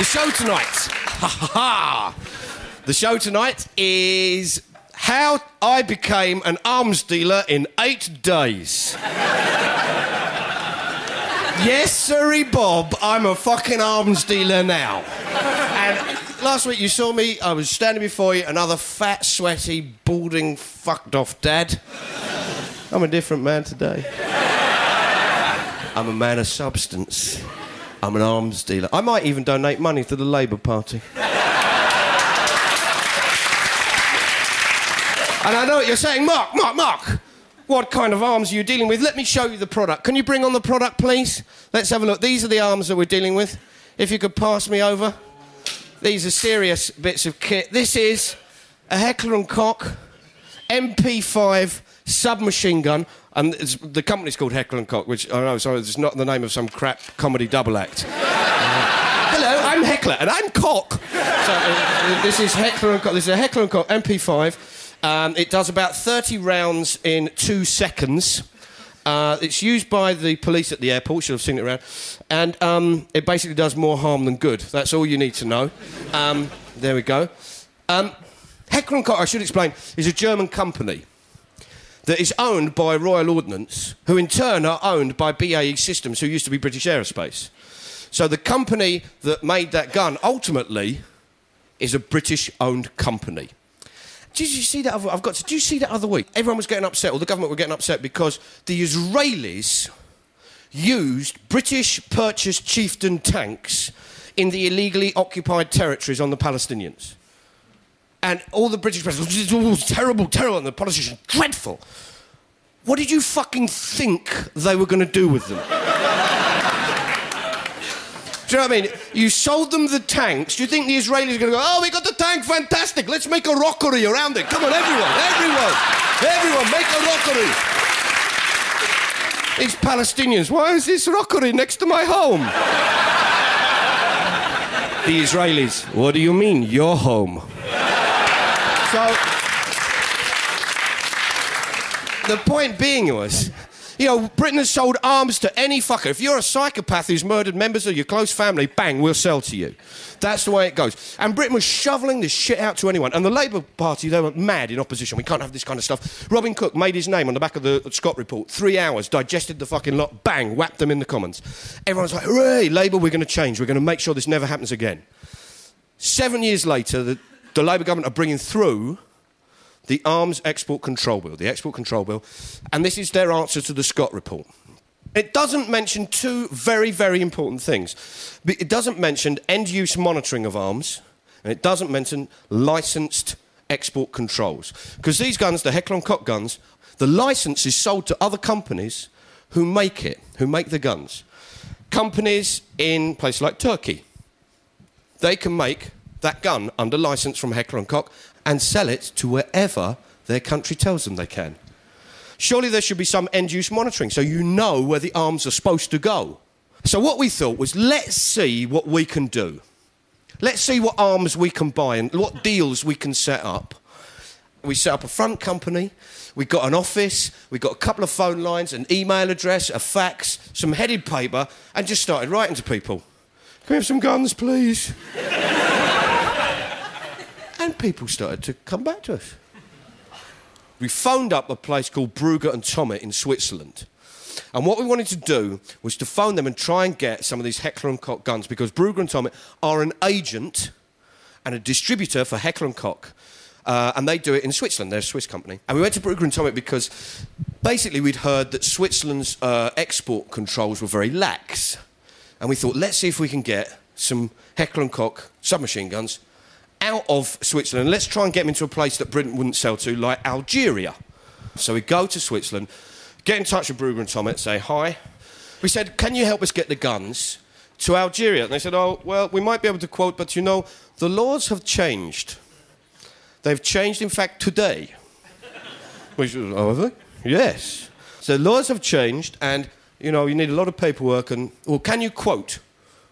The show tonight. Ha ha ha. The show tonight is how I became an arms dealer in 8 days. Yes, sirree Bob, I'm a fucking arms dealer now. And last week you saw me, I was standing before you, another fat, sweaty, balding, fucked off dad. I'm a different man today. I'm a man of substance. I'm an arms dealer. I might even donate money to the Labour Party. And I know what you're saying, Mark, what kind of arms are you dealing with? Let me show you the product. Can you bring on the product, please? Let's have a look. These are the arms that we're dealing with. If you could pass me over. These are serious bits of kit. This is a Heckler & Koch MP5 submachine gun. And the company's called Heckler & Koch, which, I know, sorry, it's not the name of some crap comedy double act. Hello, I'm Heckler, and I'm Koch. So, this is Heckler & Koch. This is a Heckler & Koch MP5. It does about 30 rounds in 2 seconds. It's used by the police at the airport. You should have seen it around. And it basically does more harm than good. That's all you need to know. There we go. Heckler & Koch, I should explain, is a German company that is owned by Royal Ordnance, who in turn are owned by BAE Systems, who used to be British Aerospace. So the company that made that gun, ultimately, is a British-owned company. Did you see that? Did you see that other week? Everyone was getting upset, or the government were getting upset, because the Israelis used British-purchased Chieftain tanks in the illegally occupied territories on the Palestinians. And all the British press was terrible, terrible, and the politicians, dreadful. What did you fucking think they were going to do with them? Do you know what I mean? You sold them the tanks. Do you think the Israelis are going to go, oh, we got the tank, fantastic, let's make a rockery around it. Come on, everyone, make a rockery. These Palestinians, why is this rockery next to my home? The Israelis, what do you mean, your home? So, the point being was, you know, Britain has sold arms to any fucker. If you're a psychopath who's murdered members of your close family, bang, we'll sell to you. That's the way it goes. And Britain was shoveling this shit out to anyone. And the Labour Party, they were mad in opposition. We can't have this kind of stuff. Robin Cook made his name on the back of the Scott report. 3 hours, digested the fucking lot, bang, whacked them in the Commons. Everyone's like, hooray, Labour, we're going to change. We're going to make sure this never happens again. 7 years later, the Labour government are bringing through the Arms Export Control Bill, and this is their answer to the Scott report. It doesn't mention 2 very, very important things. It doesn't mention end-use monitoring of arms, and it doesn't mention licensed export controls. Because these guns, the Heckler & Koch guns, the licence is sold to other companies who make the guns. Companies in places like Turkey. They can make that gun under licence from Heckler & Koch and sell it to wherever their country tells them they can. Surely there should be some end-use monitoring so you know where the arms are supposed to go. So what we thought was, let's see what we can do. Let's see what arms we can buy and what deals we can set up. We set up a front company, we got an office, we got a couple of phone lines, an email address, a fax, some headed paper, and just started writing to people. Can we have some guns, please? And people started to come back to us. We phoned up a place called Brugger and Tommet in Switzerland. And what we wanted to do was to phone them and try and get some of these Heckler & Koch guns, because Brugger and Tommet are an agent and a distributor for Heckler & Koch. And they do it in Switzerland. They're a Swiss company. And we went to Brugger and Tommet because basically we'd heard that Switzerland's export controls were very lax. And we thought, let's see if we can get some Heckler & Koch submachine guns out of Switzerland. Let's try and get them into a place that Britain wouldn't sell to, like Algeria. So we go to Switzerland, get in touch with Brugger and Tommet, say hi. We said, can you help us get the guns to Algeria? And they said, oh, well, we might be able to quote, but you know, the laws have changed. They've changed, in fact, today. We said, oh, have they? Yes. So the laws have changed, and, you know, you need a lot of paperwork, and, well, can you quote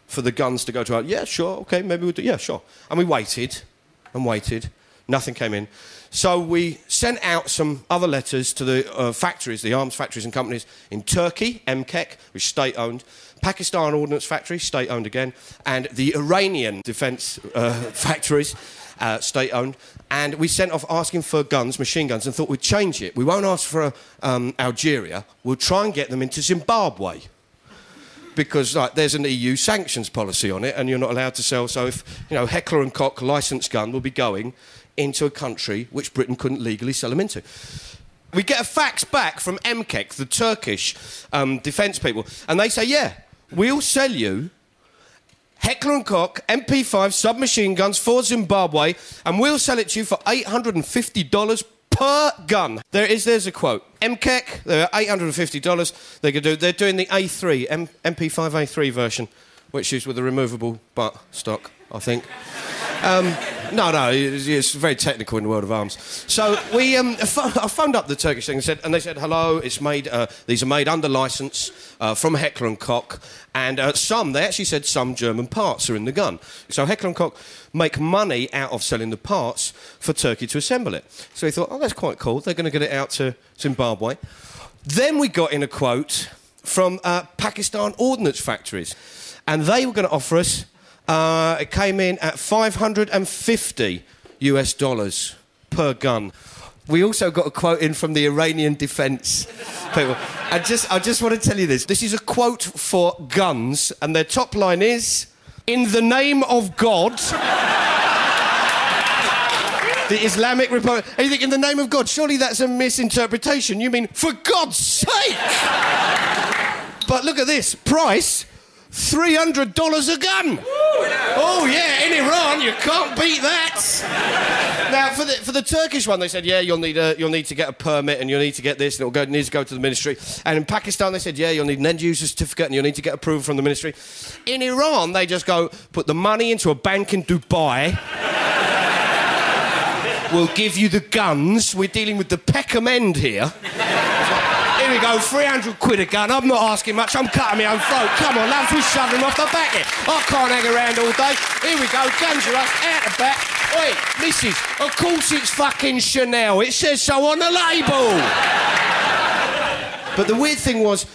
for the guns to go to Algeria? Yeah, sure, okay, maybe we'll do, yeah, sure. And we waited and waited. Nothing came in. So we sent out some other letters to the factories, the arms factories and companies in Turkey, MKEK, which is state-owned, Pakistan Ordnance Factory, state-owned again, and the Iranian defence factories, state-owned. And we sent off asking for guns, machine guns, and thought we'd change it. We won't ask for Algeria. We'll try and get them into Zimbabwe. Because there's an EU sanctions policy on it, and you're not allowed to sell. So if, Heckler and Koch licensed gun will be going into a country which Britain couldn't legally sell them into. We get a fax back from MKEK, the Turkish defence people, and they say, yeah, we'll sell you Heckler & Koch MP5 submachine guns for Zimbabwe, and we'll sell it to you for $850 per gun. There's a quote. MKEK, they're $850. They're doing the A3, MP5 A3 version, which is with a removable butt stock, I think. No, it's very technical in the world of arms. So I phoned up the Turkish thing and they said, hello, it's made, these are made under licence from Heckler & Koch, and they actually said some German parts are in the gun. So Heckler & Koch make money out of selling the parts for Turkey to assemble it. So we thought, oh, that's quite cool. They're going to get it out to Zimbabwe. Then we got in a quote from Pakistan Ordnance Factories, and they were going to offer us it came in at $550 US per gun. We also got a quote in from the Iranian defence people. I just want to tell you this. This is a quote for guns, and their top line is, "In the name of God." The Islamic Republic. And you think, in the name of God? Surely that's a misinterpretation. You mean, for God's sake! But look at this. Price, $300 a gun. Oh yeah, in Iran you can't beat that. Now for the Turkish one, they said, yeah, you'll need to get a permit, and you'll need to get this, and it'll need to go to the ministry. And in Pakistan they said, yeah, you'll need an end user certificate, and you'll need to get approval from the ministry. In Iran they just go, put the money into a bank in Dubai. We'll give you the guns. We're dealing with the Peckham End here. Here we go, 300 quid a gun. I'm not asking much, I'm cutting my own throat. Come on, lads, we're shoving them off the back here. I can't hang around all day. Here we go, guns are us, out the back. Oi, missus, of course it's fucking Chanel. It says so on the label. But the weird thing was,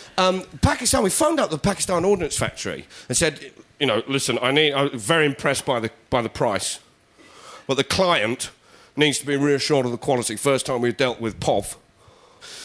Pakistan, we phoned up the Pakistan Ordnance Factory and said, listen, I'm very impressed by the price, but the client needs to be reassured of the quality. First time we've dealt with POV.